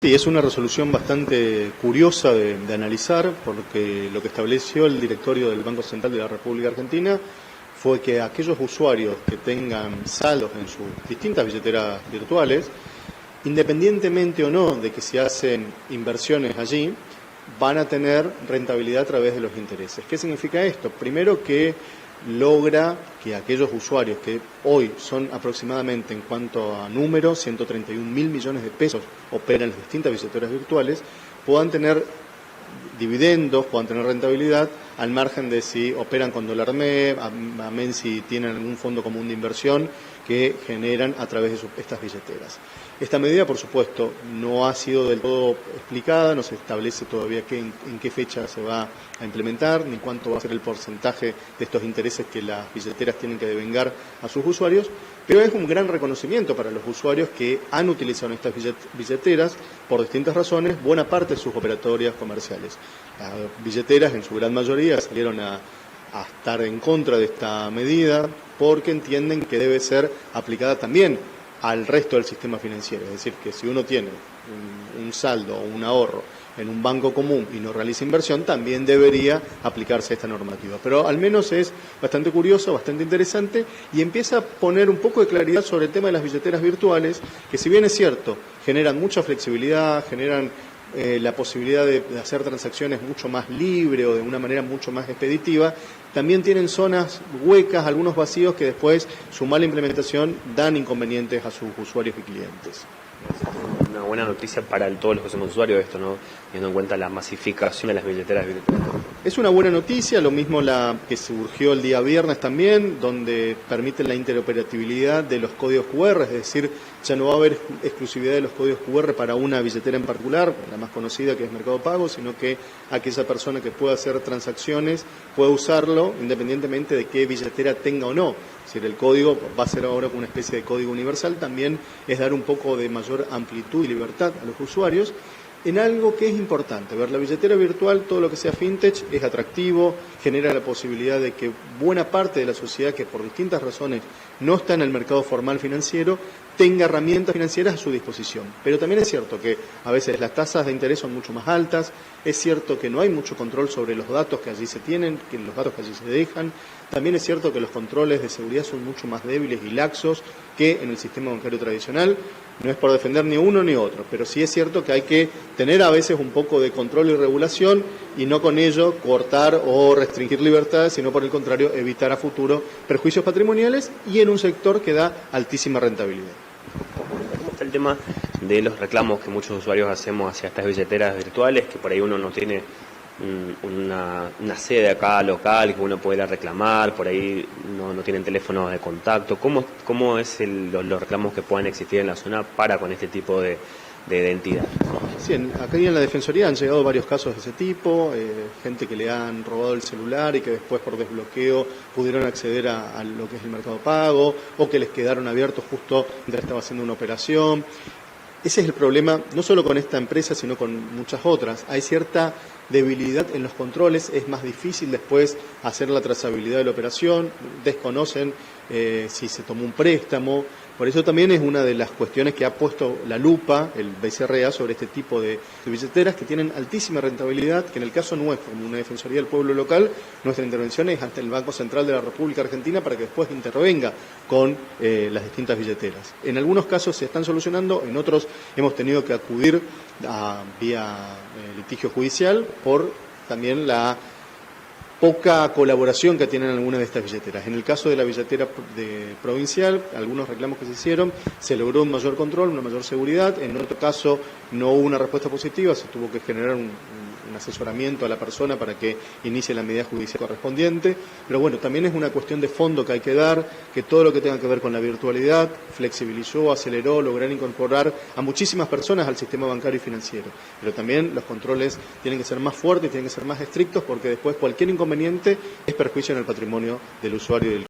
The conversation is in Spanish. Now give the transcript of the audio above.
Sí, es una resolución bastante curiosa de analizar, porque lo que estableció el directorio del Banco Central de la República Argentina fue que aquellos usuarios que tengan saldos en sus distintas billeteras virtuales, independientemente o no de que se hacen inversiones allí, van a tener rentabilidad a través de los intereses. ¿Qué significa esto? Primero, que logra que aquellos usuarios que hoy son aproximadamente, en cuanto a números, 131.000 millones de pesos operan en las distintas billeteras virtuales, puedan tener dividendos, puedan tener rentabilidad, al margen de si operan con dólar MEP, amén si tienen algún fondo común de inversión que generan a través de estas billeteras. Esta medida, por supuesto, no ha sido del todo explicada, no se establece todavía en qué fecha se va a implementar, ni cuánto va a ser el porcentaje de estos intereses que las billeteras tienen que devengar a sus usuarios, pero es un gran reconocimiento para los usuarios que han utilizado estas billeteras por distintas razones, buena parte de sus operatorias comerciales. Las billeteras, en su gran mayoría, salieron a estar en contra de esta medida porque entienden que debe ser aplicada también al resto del sistema financiero. Es decir, que si uno tiene un saldo o un ahorro en un banco común y no realiza inversión, también debería aplicarse esta normativa. Pero al menos es bastante curioso, bastante interesante, y empieza a poner un poco de claridad sobre el tema de las billeteras virtuales, que si bien es cierto, generan mucha flexibilidad, generan la posibilidad de hacer transacciones mucho más libre o de una manera mucho más expeditiva, también tienen zonas huecas, algunos vacíos que después su mala implementación dan inconvenientes a sus usuarios y clientes. Una buena noticia para todos los que somos usuarios de esto, ¿no? Teniendo en cuenta la masificación de las billeteras virtuales. Es una buena noticia, lo mismo la que surgió el día viernes también, donde permite la interoperabilidad de los códigos QR, es decir, ya no va a haber exclusividad de los códigos QR para una billetera en particular, la más conocida que es Mercado Pago, sino que aquella persona que pueda hacer transacciones puede usarlo independientemente de qué billetera tenga o no. Es decir, el código va a ser ahora una especie de código universal, también es dar un poco de mayor amplitud y libertad a los usuarios en algo que es importante. Ver, la billetera virtual, todo lo que sea fintech, es atractivo, genera la posibilidad de que buena parte de la sociedad que por distintas razones no está en el mercado formal financiero, tenga herramientas financieras a su disposición. Pero también es cierto que a veces las tasas de interés son mucho más altas, es cierto que no hay mucho control sobre los datos que allí se tienen, que los datos que allí se dejan, también es cierto que los controles de seguridad son mucho más débiles y laxos que en el sistema bancario tradicional. No es por defender ni uno ni otro, pero sí es cierto que hay que tener a veces un poco de control y regulación y no con ello cortar o restringir libertades, sino por el contrario evitar a futuro perjuicios patrimoniales y en un sector que da altísima rentabilidad. ¿Cómo está el tema de los reclamos que muchos usuarios hacemos hacia estas billeteras virtuales, que por ahí uno no tiene una sede acá local que uno pueda reclamar, por ahí no tienen teléfonos de contacto? ¿Cómo es los reclamos que puedan existir en la zona para con este tipo de entidad? Sí, acá en la Defensoría han llegado varios casos de ese tipo, gente que le han robado el celular y que después por desbloqueo pudieron acceder a lo que es el Mercado Pago, o que les quedaron abiertos justo mientras estaba haciendo una operación. Ese es el problema, no solo con esta empresa, sino con muchas otras. Hay cierta debilidad en los controles, es más difícil después hacer la trazabilidad de la operación, desconocen si se tomó un préstamo. Por eso también es una de las cuestiones que ha puesto la lupa, el BCRA, sobre este tipo de billeteras que tienen altísima rentabilidad, que en el caso nuestro, como una Defensoría del Pueblo local, nuestra intervención es ante el Banco Central de la República Argentina para que después intervenga con las distintas billeteras. En algunos casos se están solucionando, en otros hemos tenido que acudir vía litigio judicial por también la poca colaboración que tienen algunas de estas billeteras. En el caso de la billetera provincial, algunos reclamos que se hicieron, se logró un mayor control, una mayor seguridad. En otro caso no hubo una respuesta positiva, se tuvo que generar un asesoramiento a la persona para que inicie la medida judicial correspondiente. Pero bueno, también es una cuestión de fondo que hay que dar, que todo lo que tenga que ver con la virtualidad flexibilizó, aceleró, lograr incorporar a muchísimas personas al sistema bancario y financiero. Pero también los controles tienen que ser más fuertes, tienen que ser más estrictos, porque después cualquier inconveniente es perjuicio en el patrimonio del usuario y del